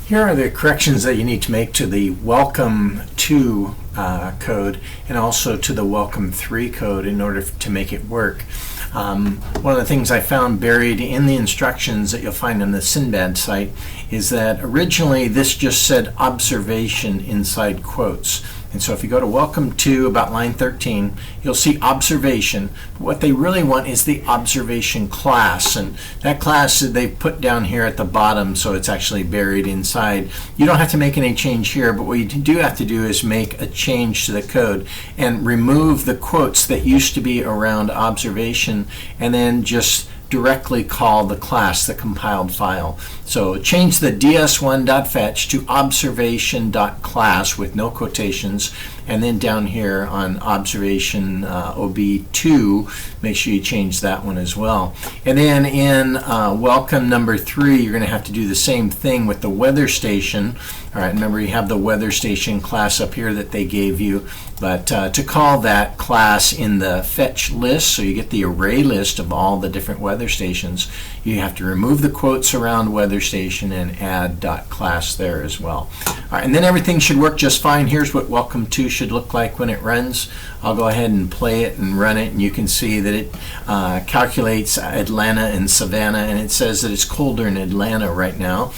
Here are the corrections that you need to make to the welcome to code and also to the welcome 3 code in order to make it work. One of the things I found buried in the instructions that you'll find on the Sinbad site is that originally this just said observation inside quotes. And so if you go to welcome to about line 13, you'll see observation. But what they really want is the observation class. And that class they put down here at the bottom, so it's actually buried inside. You don't have to make any change here, but what you do have to do is make a change to the code and remove the quotes that used to be around observation and then just directly call the class, the compiled file. So change the ds1.fetch to Observation.class with no quotations, and then down here on observation ob2, make sure you change that one as well. And then in welcome number 3, you're going to have to do the same thing with the weather station. All right, remember you have the WeatherStation class up here that they gave you, but to call that class in the fetch list, so you get the array list of all the different weather stations, you have to remove the quotes around weather station and add .class there as well. All right, and then everything should work just fine. Here's what welcome to should look like when it runs. I'll go ahead and play it and run it, and you can see that it calculates Atlanta and Savannah, and it says that it's colder in Atlanta right now,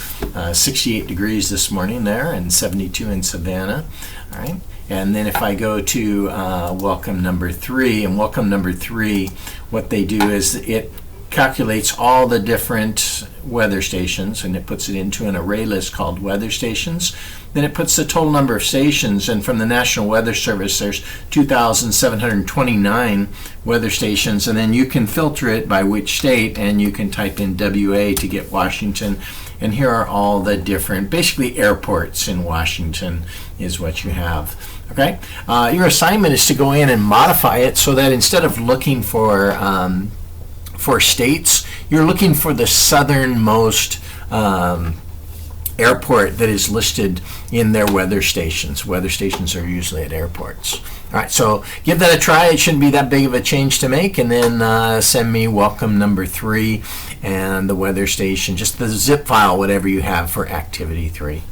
68 degrees this morning there, and 72 in Savannah. All right. And then if I go to welcome number 3, and welcome number 3, what they do is it calculates all the different weather stations, and it puts it into an array list called weather stations. Then it puts the total number of stations, and from the National Weather Service there's 2,729 weather stations, and then you can filter it by which state, and you can type in WA to get Washington. And here are all the different, basically airports in Washington is what you have. Okay, your assignment is to go in and modify it so that instead of looking for states, you're looking for the southernmost airport that is listed in their weather stations. Weather stations are usually at airports. All right, so give that a try. It shouldn't be that big of a change to make, and then send me welcome number 3 and the weather station, just the zip file, whatever you have for Activity 3.